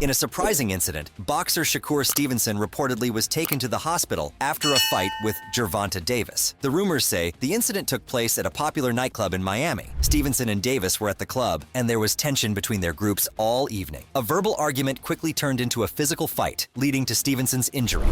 In a surprising incident, boxer Shakur Stevenson reportedly was taken to the hospital after a fight with Gervonta Davis. The rumors say the incident took place at a popular nightclub in Miami. Stevenson and Davis were at the club, and there was tension between their groups all evening. A verbal argument quickly turned into a physical fight, leading to Stevenson's injury.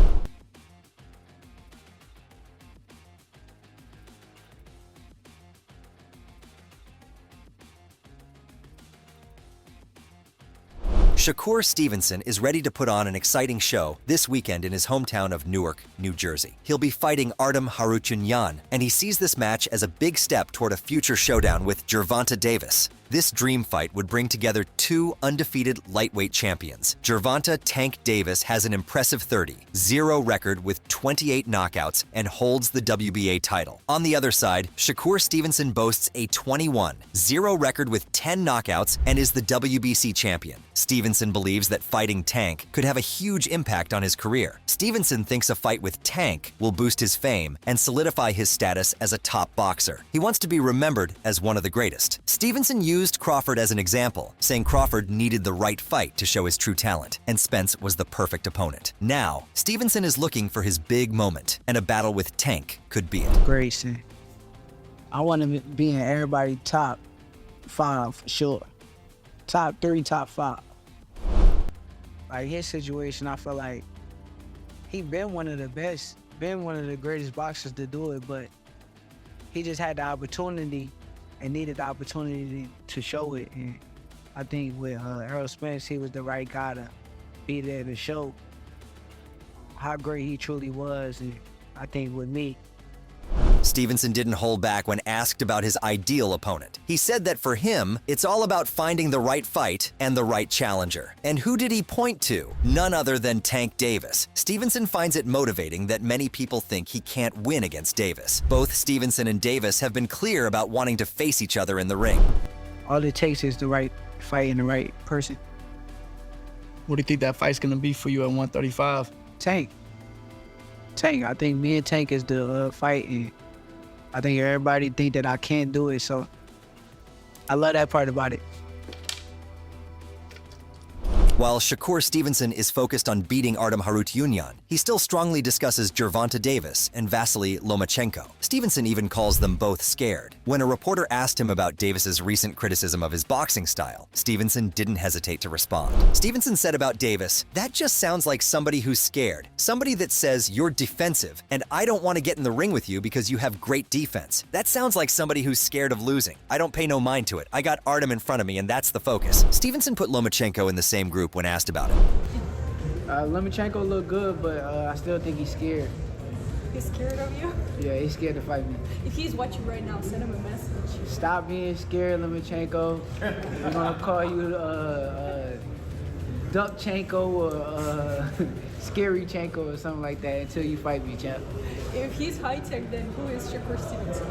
Shakur Stevenson is ready to put on an exciting show this weekend in his hometown of Newark, New Jersey. He'll be fighting Artem Harutyunyan, and he sees this match as a big step toward a future showdown with Gervonta Davis. This dream fight would bring together two undefeated lightweight champions. Gervonta "Tank" Davis has an impressive 30-0 record with 28 knockouts and holds the WBA title. On the other side, Shakur Stevenson boasts a 21-0 record with 10 knockouts and is the WBC champion. Stevenson believes that fighting Tank could have a huge impact on his career. Stevenson thinks a fight with Tank will boost his fame and solidify his status as a top boxer. He wants to be remembered as one of the greatest. Stevenson used Crawford as an example, saying Crawford needed the right fight to show his true talent, and Spence was the perfect opponent. Now, Stevenson is looking for his big moment, and a battle with Tank could be it. Grayson, I want to be in everybody's top 5 for sure. Top 3, top 5. Like his situation, I feel like he been one of the best, been one of the greatest boxers to do it, but he just had the opportunity and needed the opportunity to show it. And I think with Errol Spence, he was the right guy to be there to show how great he truly was. And I think with me, Stevenson didn't hold back when asked about his ideal opponent. He said that for him, it's all about finding the right fight and the right challenger. And who did he point to? None other than Tank Davis. Stevenson finds it motivating that many people think he can't win against Davis. Both Stevenson and Davis have been clear about wanting to face each other in the ring. all it takes is the right fight and the right person. What do you think that fight's gonna be for you at 135? Tank. I think me and Tank is the fight, and I think everybody think that I can't do it, so I love that part about it. While Shakur Stevenson is focused on beating Artem Harutyunyan, he still strongly discusses Gervonta Davis and Vasily Lomachenko. Stevenson even calls them both scared. When a reporter asked him about Davis's recent criticism of his boxing style, Stevenson didn't hesitate to respond. Stevenson said about Davis, "That just sounds like somebody who's scared. Somebody that says, you're defensive, and I don't want to get in the ring with you because you have great defense. That sounds like somebody who's scared of losing. I don't pay no mind to it. I got Artem in front of me, and that's the focus." Stevenson put Lomachenko in the same group when asked about it. Lomachenko look good, but I still think he's scared. He's scared of you? Yeah, he's scared to fight me. If he's watching right now, send him a message. Stop being scared, Lomachenko. We're gonna call you Duckchenko or Scarychenko or something like that until you fight me, champ. If he's high-tech, then who is Shakur Stevenson?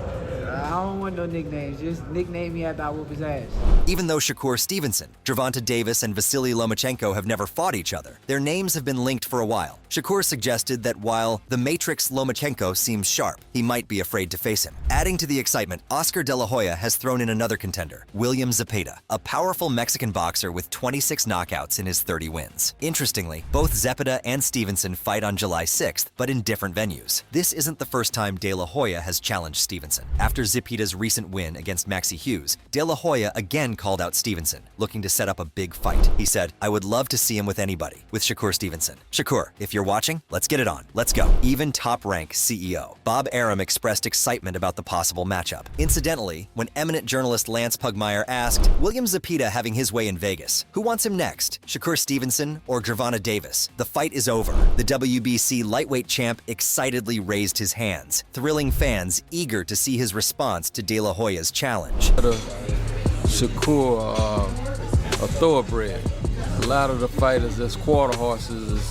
I don't want no nicknames. Just nickname me after I whoop his ass. Even though Shakur Stevenson, Gervonta Davis, and Vasily Lomachenko have never fought each other, their names have been linked for a while. Shakur suggested that while the Matrix Lomachenko seems sharp, he might be afraid to face him. Adding to the excitement, Oscar De La Hoya has thrown in another contender, William Zepeda, a powerful Mexican boxer with 26 knockouts in his 30 wins. Interestingly, both Zepeda and Stevenson fight on July 6th, but in different venues. This isn't the first time De La Hoya has challenged Stevenson. After Zepeda's recent win against Maxie Hughes, De La Hoya again called out Stevenson, looking to set up a big fight. He said, "I would love to see him with anybody," with Shakur Stevenson. Shakur, if you're watching, let's get it on. Let's go. Even Top Rank CEO Bob Arum expressed excitement about the possible matchup. Incidentally, when eminent journalist Lance Pugmire asked, William Zepeda having his way in Vegas, who wants him next, Shakur Stevenson or Gervonta Davis? The fight is over. The WBC lightweight champ excitedly raised his hands, thrilling fans eager to see his response to De La Hoya's challenge. Shakur, a thoroughbred. A lot of the fighters that's quarter horses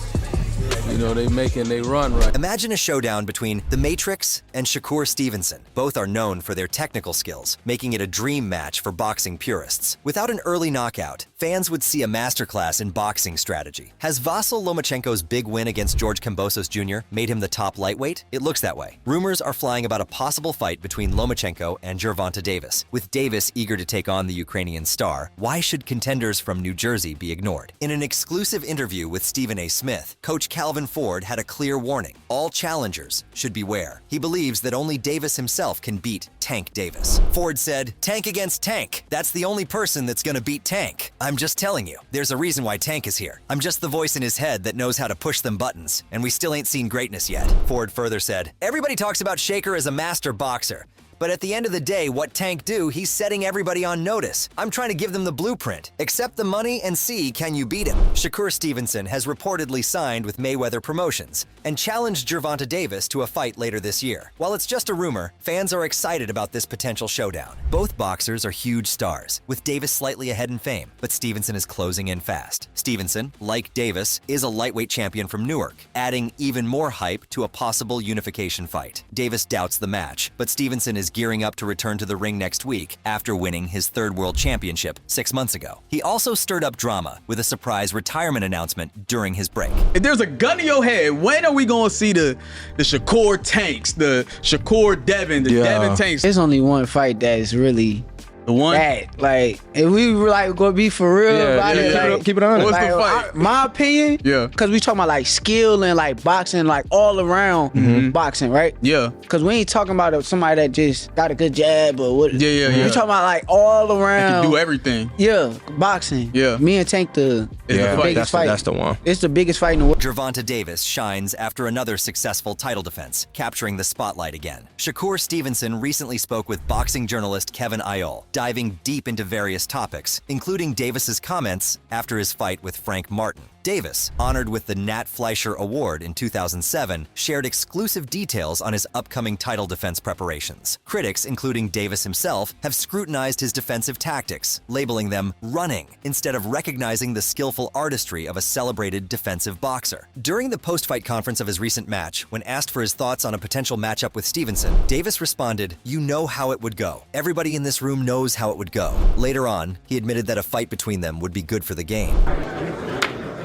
You know, they run right. Imagine a showdown between The Matrix and Shakur Stevenson. Both are known for their technical skills, making it a dream match for boxing purists. Without an early knockout, fans would see a masterclass in boxing strategy. Has Vasyl Lomachenko's big win against George Kambosos Jr. made him the top lightweight? It looks that way. Rumors are flying about a possible fight between Lomachenko and Gervonta Davis. With Davis eager to take on the Ukrainian star, why should contenders from New Jersey be ignored? In an exclusive interview with Stephen A. Smith, Coach Calvin Ford had a clear warning. All challengers should beware. He believes that only Davis himself can beat Tank Davis. Ford said, "Tank against Tank. That's the only person that's gonna beat Tank. I'm just telling you. There's a reason why Tank is here. I'm just the voice in his head that knows how to push them buttons, and we still ain't seen greatness yet." Ford further said, "Everybody talks about Shakur as a master boxer. But at the end of the day, what Tank do, he's setting everybody on notice. I'm trying to give them the blueprint. Accept the money and see, can you beat him?" Shakur Stevenson has reportedly signed with Mayweather Promotions and challenged Gervonta Davis to a fight later this year. While it's just a rumor, fans are excited about this potential showdown. Both boxers are huge stars, with Davis slightly ahead in fame, but Stevenson is closing in fast. Stevenson, like Davis, is a lightweight champion from Newark, adding even more hype to a possible unification fight. Davis doubts the match, but Stevenson is gearing up to return to the ring next week after winning his third world championship 6 months ago. He also stirred up drama with a surprise retirement announcement during his break. If there's a gun to your head, when are we gonna see the Shakur Tanks, the Shakur Devin, the Devin Tanks? There's only one fight that is really The one? that. Like, if we were like gonna be for real about it, like, keep it on. What's like, the fight? my opinion, Yeah. because we talking about like skill and like boxing, like all around boxing, right? Yeah. Because we ain't talking about somebody that just got a good jab or what. Yeah. We talking about like all around. Can do everything. Yeah, boxing. Yeah. Me and Tank the Yeah, biggest fight. That's the one. It's the biggest fight in the world. Gervonta Davis shines after another successful title defense, capturing the spotlight again. Shakur Stevenson recently spoke with boxing journalist Kevin Iole, diving deep into various topics, including Davis's comments after his fight with Frank Martin. Davis, honored with the Nat Fleischer Award in 2007, shared exclusive details on his upcoming title defense preparations. Critics, including Davis himself, have scrutinized his defensive tactics, labeling them running, instead of recognizing the skillful artistry of a celebrated defensive boxer. During the post-fight conference of his recent match, when asked for his thoughts on a potential matchup with Stevenson, Davis responded, "You know how it would go. Everybody in this room knows how it would go." Later on, he admitted that a fight between them would be good for the game.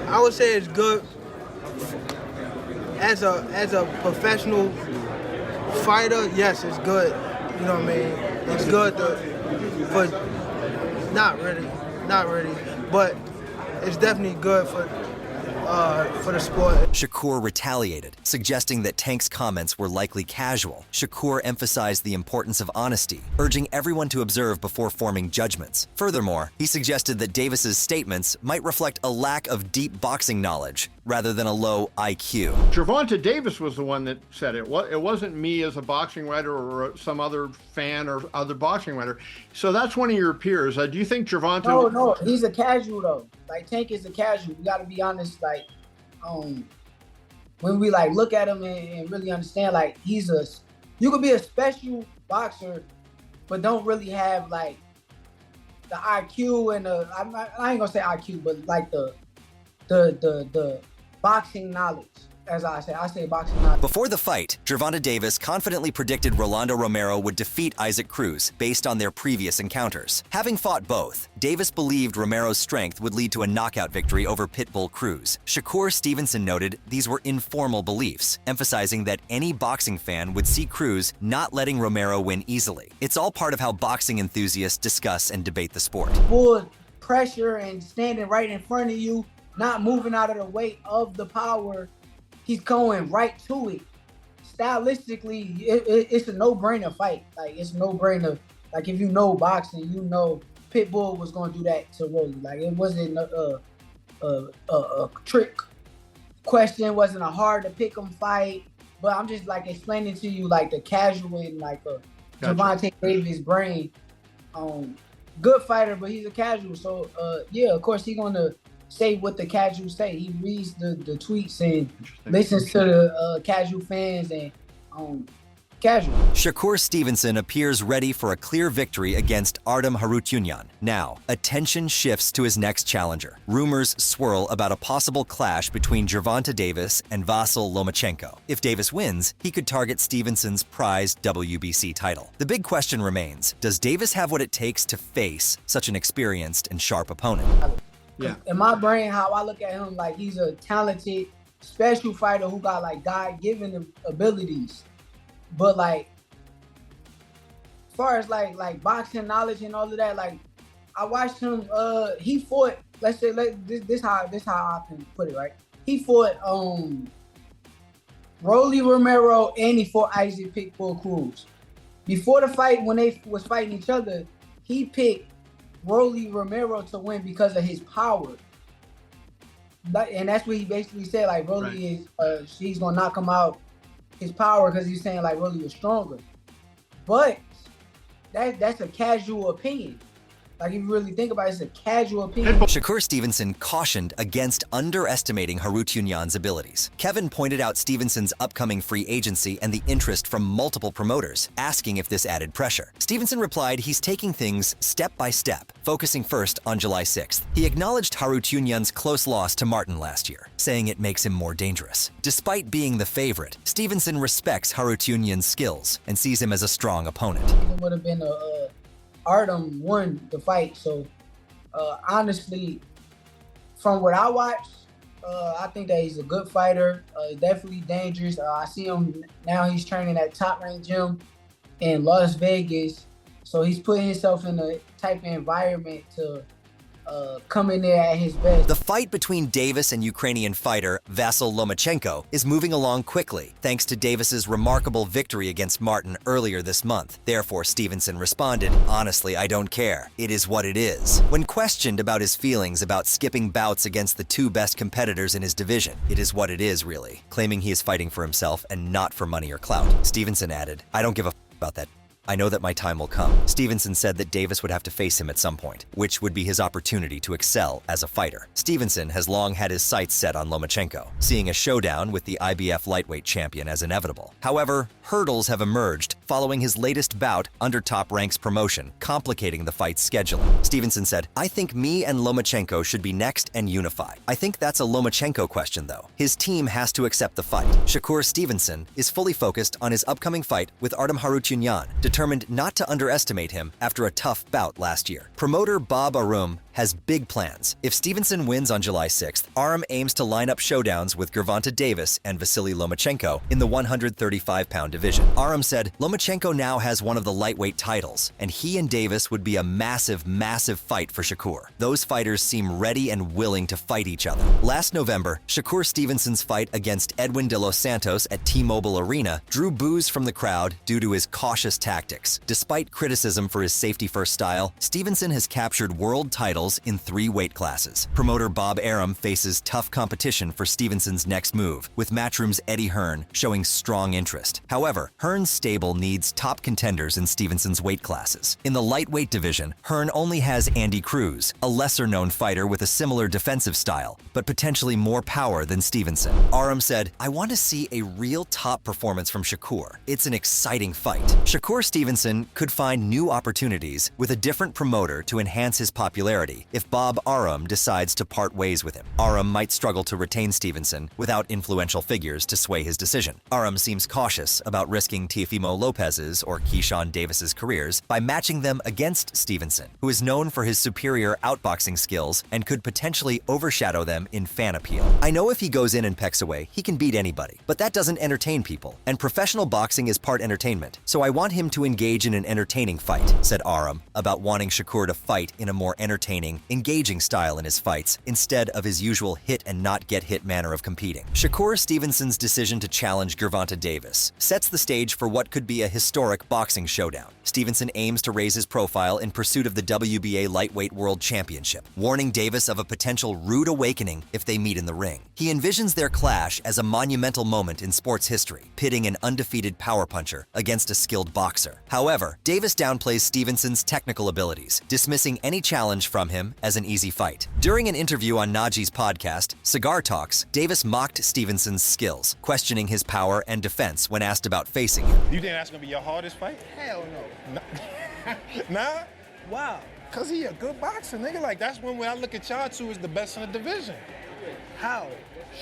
I would say it's good as a professional fighter. Yes, it's good. You know what I mean? It's good, but not really. But it's definitely good for the sport. Shakur retaliated, suggesting that Tank's comments were likely casual. Shakur emphasized the importance of honesty, urging everyone to observe before forming judgments. Furthermore, he suggested that Davis's statements might reflect a lack of deep boxing knowledge rather than a low IQ. Gervonta Davis was the one that said it. It wasn't me as a boxing writer or some other fan or other boxing writer. So that's one of your peers. Do you think Gervonta... No, he's a casual though. Like Tank is a casual. We gotta be honest. Like, when we like look at him and really understand, like you could be a special boxer, but don't really have like the IQ and I ain't gonna say IQ, but like the boxing knowledge. As I say boxing knowledge. Before the fight, Gervonta Davis confidently predicted Rolando Romero would defeat Isaac Cruz based on their previous encounters. Having fought both, Davis believed Romero's strength would lead to a knockout victory over Pitbull Cruz. Shakur Stevenson noted these were informal beliefs, emphasizing that any boxing fan would see Cruz not letting Romero win easily. It's all part of how boxing enthusiasts discuss and debate the sport. Full pressure and standing right in front of you, not moving out of the weight of the power. He's going right to it. Stylistically, it's a no-brainer fight. Like, it's a no-brainer. Like, if you know boxing, you know Pitbull was going to do that to Rolly. Like, it wasn't a trick question. It wasn't a hard-to-pick-em fight. But I'm just, like, explaining to you, like, the casual in, like, Gervonta Davis' brain. Good fighter, but he's a casual. So, yeah, of course, he's going to say what the casuals say. He reads the tweets and listens to the casual fans and casual. Shakur Stevenson appears ready for a clear victory against Artem Harutyunyan. Now, attention shifts to his next challenger. Rumors swirl about a possible clash between Gervonta Davis and Vasyl Lomachenko. If Davis wins, he could target Stevenson's prized WBC title. The big question remains, does Davis have what it takes to face such an experienced and sharp opponent? Yeah. In my brain, how I look at him, like he's a talented, special fighter who got like God-given abilities. But like, as far as like boxing knowledge and all of that, like I watched him. He fought. Let's say this how I can put it, right. He fought Rolly Romero and he fought Isaac Pitbull Cruz. Before the fight, when they was fighting each other, he picked Rolly Romero to win because of his power. And that's what he basically said, like Rolly is, he's gonna knock him out his power because he's saying like Rolly was stronger. But that's a casual opinion. Like if you really think about it, it's a casual opinion. Shakur Stevenson cautioned against underestimating Harutyunyan's abilities. Kevin pointed out Stevenson's upcoming free agency and the interest from multiple promoters, asking if this added pressure. Stevenson replied he's taking things step by step, focusing first on July 6th. He acknowledged Harutyunyan's close loss to Martin last year, saying it makes him more dangerous. Despite being the favorite, Stevenson respects Harutyunyan's skills and sees him as a strong opponent. It would have been Artem won the fight. So honestly, from what I watched, I think that he's a good fighter. Definitely dangerous. I see him now. He's training at Top Rank Gym in Las Vegas. So he's putting himself in a type of environment to come in there at his best. The fight between Davis and Ukrainian fighter Vasyl Lomachenko is moving along quickly, thanks to Davis's remarkable victory against Martin earlier this month. Therefore, Stevenson responded, "Honestly, I don't care. It is what it is." When questioned about his feelings about skipping bouts against the two best competitors in his division, it is what it is, really, claiming he is fighting for himself and not for money or clout. Stevenson added, "I don't give a about that. I know that my time will come." Stevenson said that Davis would have to face him at some point, which would be his opportunity to excel as a fighter. Stevenson has long had his sights set on Lomachenko, seeing a showdown with the IBF lightweight champion as inevitable. However, hurdles have emerged following his latest bout under Top Rank's promotion, complicating the fight's scheduling. Stevenson said, "I think me and Lomachenko should be next and unify. I think that's a Lomachenko question, though. His team has to accept the fight." Shakur Stevenson is fully focused on his upcoming fight with Artem Harutyunyan, determined not to underestimate him after a tough bout last year. Promoter Bob Arum has big plans. If Stevenson wins on July 6th, Arum aims to line up showdowns with Gervonta Davis and Vasily Lomachenko in the 135-pound division. Arum said, "Lomachenko now has one of the lightweight titles, and he and Davis would be a massive, massive fight for Shakur. Those fighters seem ready and willing to fight each other." Last November, Shakur Stevenson's fight against Edwin de los Santos at T-Mobile Arena drew boos from the crowd due to his cautious tactics. Despite criticism for his safety-first style, Stevenson has captured world titles in 3 weight classes. Promoter Bob Arum faces tough competition for Stevenson's next move, with Matchroom's Eddie Hearn showing strong interest. However, Hearn's stable needs top contenders in Stevenson's weight classes. In the lightweight division, Hearn only has Andy Cruz, a lesser-known fighter with a similar defensive style, but potentially more power than Stevenson. Arum said, "I want to see a real top performance from Shakur. It's an exciting fight." Shakur Stevenson could find new opportunities with a different promoter to enhance his popularity if Bob Arum decides to part ways with him. Arum might struggle to retain Stevenson without influential figures to sway his decision. Arum seems cautious about risking Teofimo Lopez's or Keyshawn Davis's careers by matching them against Stevenson, who is known for his superior outboxing skills and could potentially overshadow them in fan appeal. "I know if he goes in and pecks away, he can beat anybody, but that doesn't entertain people, and professional boxing is part entertainment, so I want him to engage in an entertaining fight," said Arum about wanting Shakur to fight in a more entertaining, engaging style in his fights instead of his usual hit and not get hit manner of competing. Shakur Stevenson's decision to challenge Gervonta Davis sets the stage for what could be a historic boxing showdown. Stevenson aims to raise his profile in pursuit of the WBA Lightweight World Championship, warning Davis of a potential rude awakening if they meet in the ring. He envisions their clash as a monumental moment in sports history, pitting an undefeated power puncher against a skilled boxer. However, Davis downplays Stevenson's technical abilities, dismissing any challenge from him him as an easy fight. During an interview on Najee's podcast, Cigar Talks, Davis mocked Stevenson's skills, questioning his power and defense when asked about facing him. You think that's gonna be your hardest fight? Hell no. Nah? Wow. Cause he a good boxer, nigga. Like, that's when I look at y'all two as the best in the division. How?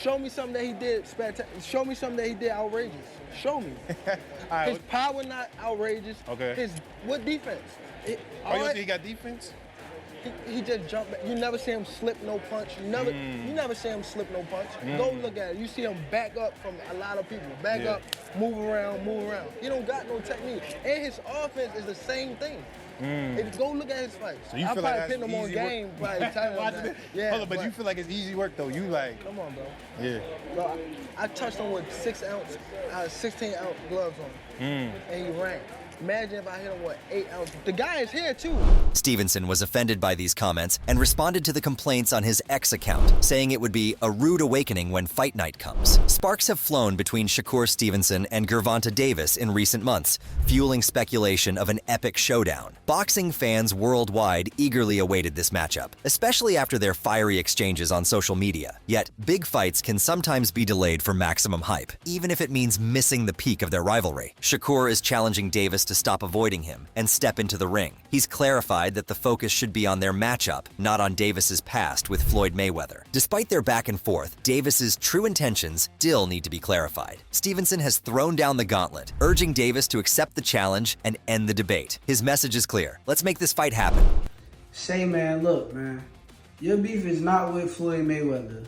Show me something that he did spectacular. Show me something that he did outrageous. Show me. All right. His power not outrageous. Okay. What defense? You don't think he got defense? He just jumped back. You never see him slip no punch. You never see him slip no punch. Go look at it. You see him back up from a lot of people. Back up, move around. He don't got no technique. And his offense is the same thing. If you go look at his fights, So you I feel like probably that's pin him on easy game. work? Probably tell him that. Yeah, Hold on, but you feel like it's easy work though. You like, come on, bro. yeah. Bro, I touched him with 16-ounce gloves on, and he ran. Imagine if I hit him with 8 ounces. The guy is here too. Stevenson was offended by these comments and responded to the complaints on his X account, saying it would be a rude awakening when fight night comes. Sparks have flown between Shakur Stevenson and Gervonta Davis in recent months, fueling speculation of an epic showdown. Boxing fans worldwide eagerly awaited this matchup, especially after their fiery exchanges on social media. Yet, big fights can sometimes be delayed for maximum hype, even if it means missing the peak of their rivalry. Shakur is challenging Davis to stop avoiding him and step into the ring. He's clarified that the focus should be on their matchup, not on Davis's past with Floyd Mayweather. Despite their back and forth, Davis's true intentions still need to be clarified. Stevenson has thrown down the gauntlet, urging Davis to accept the challenge and end the debate. His message is clear. Let's make this fight happen. Say, man, look, man. Your beef is not with Floyd Mayweather.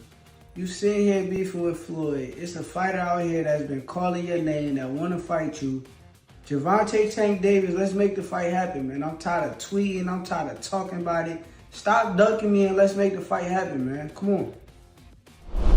You sitting here beefing with Floyd. It's a fighter out here that's been calling your name that want to fight you. Gervonta Tank Davis, let's make the fight happen, man. I'm tired of tweeting. I'm tired of talking about it. Stop ducking me and let's make the fight happen, man. Come on.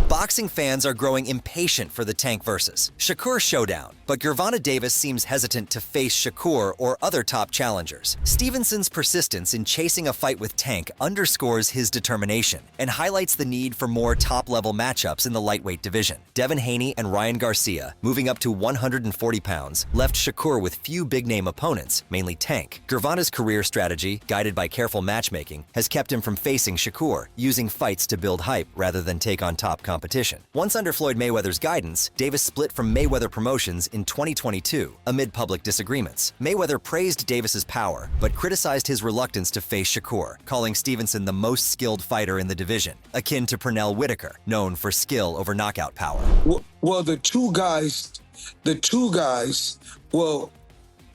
Boxing fans are growing impatient for the Tank versus Shakur showdown, but Gervonta Davis seems hesitant to face Shakur or other top challengers. Stevenson's persistence in chasing a fight with Tank underscores his determination and highlights the need for more top-level matchups in the lightweight division. Devin Haney and Ryan Garcia, moving up to 140 pounds, left Shakur with few big-name opponents, mainly Tank. Gervonta's career strategy, guided by careful matchmaking, has kept him from facing Shakur, using fights to build hype rather than take on top competition. Once under Floyd Mayweather's guidance, Davis split from Mayweather Promotions in 2022 amid public disagreements. Mayweather praised Davis's power, but criticized his reluctance to face Shakur, calling Stevenson the most skilled fighter in the division, akin to Pernell Whitaker, known for skill over knockout power. Well, the two guys, well,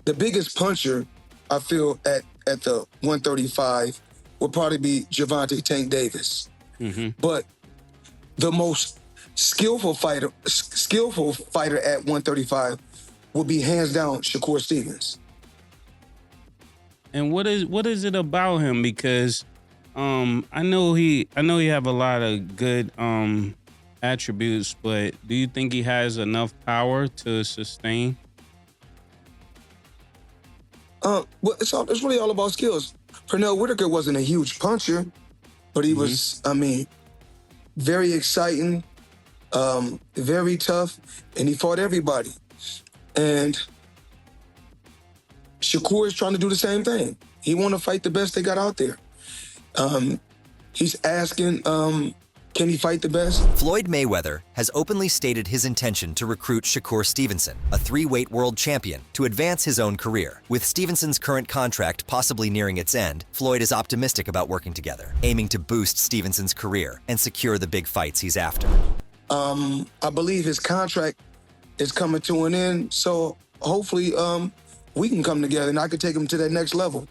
the biggest puncher, I feel, at the 135 would probably be Gervonta Tank Davis. But the most skillful fighter at 135 would be hands down Shakur Stevens. And what is it about him? Because I know he have a lot of good attributes, but do you think he has enough power to sustain? Well, it's really all about skills. Pernell Whitaker wasn't a huge puncher, but he was, very exciting, very tough, and he fought everybody. And Shakur is trying to do the same thing. He want to fight the best they got out there. He's asking, can he fight the best? Floyd Mayweather has openly stated his intention to recruit Shakur Stevenson, a 3-weight world champion, to advance his own career. With Stevenson's current contract possibly nearing its end, Floyd is optimistic about working together, aiming to boost Stevenson's career and secure the big fights he's after. I believe his contract is coming to an end, so hopefully we can come together and I can take him to that next level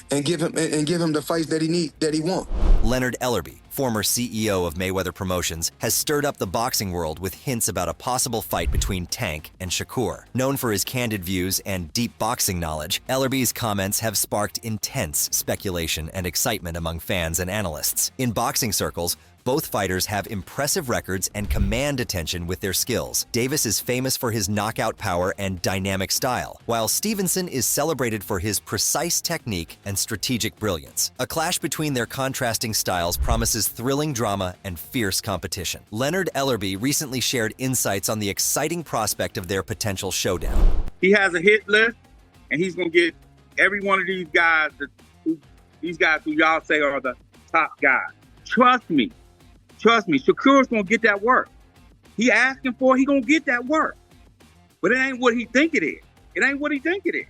and give him the fights that he wants. Leonard Ellerbe, former CEO of Mayweather Promotions, has stirred up the boxing world with hints about a possible fight between Tank and Shakur. Known for his candid views and deep boxing knowledge, Ellerbe's comments have sparked intense speculation and excitement among fans and analysts. In boxing circles, both fighters have impressive records and command attention with their skills. Davis is famous for his knockout power and dynamic style, while Stevenson is celebrated for his precise technique and strategic brilliance. A clash between their contrasting styles promises thrilling drama and fierce competition. Leonard Ellerbe recently shared insights on the exciting prospect of their potential showdown. He has a hit list, and he's going to get every one of these guys who y'all say are the top guy. Trust me. Trust me. Shakur's gonna get that work. He asking for it, he gonna get that work. But it ain't what he think it is. It ain't what he think it is.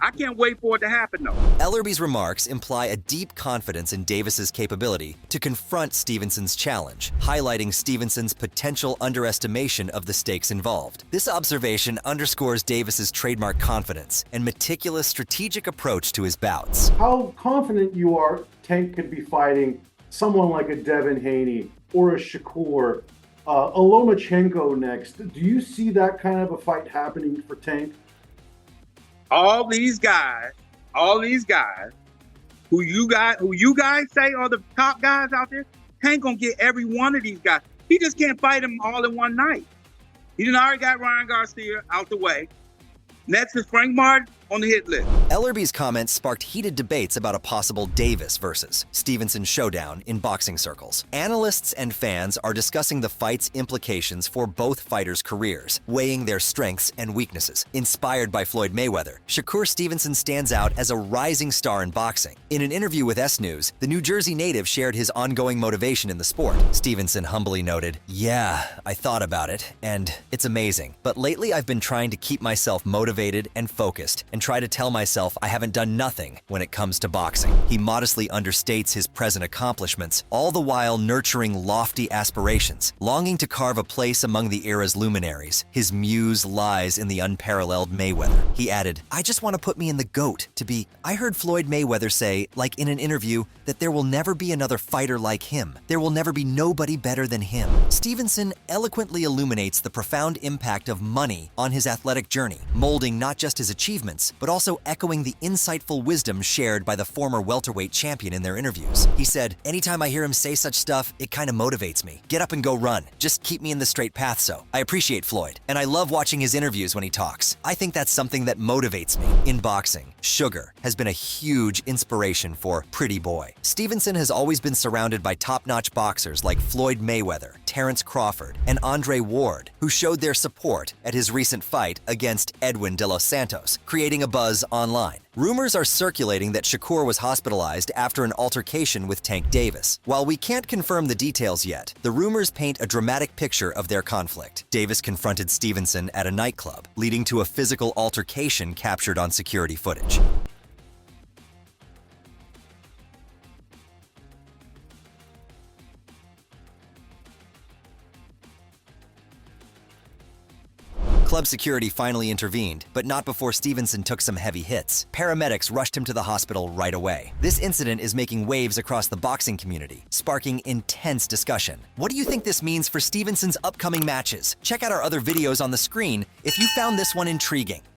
I can't wait for it to happen though. Ellerby's remarks imply a deep confidence in Davis's capability to confront Stevenson's challenge, highlighting Stevenson's potential underestimation of the stakes involved. This observation underscores Davis's trademark confidence and meticulous strategic approach to his bouts. How confident you are Tank could be fighting someone like a Devin Haney or a Shakur, a Lomachenko next. Do you see that kind of a fight happening for Tank? All these guys who you guys say are the top guys out there, Tank gonna get every one of these guys. He just can't fight them all in one night. He done already got Ryan Garcia out the way. Next is Frank Martin on the hit list. Ellerby's comments sparked heated debates about a possible Davis versus Stevenson showdown in boxing circles. Analysts and fans are discussing the fight's implications for both fighters' careers, weighing their strengths and weaknesses. Inspired by Floyd Mayweather, Shakur Stevenson stands out as a rising star in boxing. In an interview with S News, the New Jersey native shared his ongoing motivation in the sport. Stevenson humbly noted, "Yeah, I thought about it, and it's amazing. But lately I've been trying to keep myself motivated and focused, and try to tell myself I haven't done nothing when it comes to boxing." He modestly understates his present accomplishments, all the while nurturing lofty aspirations. Longing to carve a place among the era's luminaries, his muse lies in the unparalleled Mayweather. He added, "I just want to put me in the GOAT to be." I heard Floyd Mayweather say, like in an interview, that there will never be another fighter like him. There will never be nobody better than him. Stevenson eloquently illuminates the profound impact of money on his athletic journey, molding not just his achievements, but also echoing the insightful wisdom shared by the former welterweight champion in their interviews. He said, "Anytime I hear him say such stuff, it kind of motivates me. Get up and go run. Just keep me in the straight path so. I appreciate Floyd, and I love watching his interviews when he talks. I think that's something that motivates me." In boxing, Sugar has been a huge inspiration for Pretty Boy. Stevenson has always been surrounded by top-notch boxers like Floyd Mayweather, Terrence Crawford, and Andre Ward, who showed their support at his recent fight against Edwin De Los Santos, creating a buzz online. Rumors are circulating that Shakur was hospitalized after an altercation with Tank Davis. While we can't confirm the details yet, the rumors paint a dramatic picture of their conflict. Davis confronted Stevenson at a nightclub, leading to a physical altercation captured on security footage. Club security finally intervened, but not before Stevenson took some heavy hits. Paramedics rushed him to the hospital right away. This incident is making waves across the boxing community, sparking intense discussion. What do you think this means for Stevenson's upcoming matches? Check out our other videos on the screen if you found this one intriguing.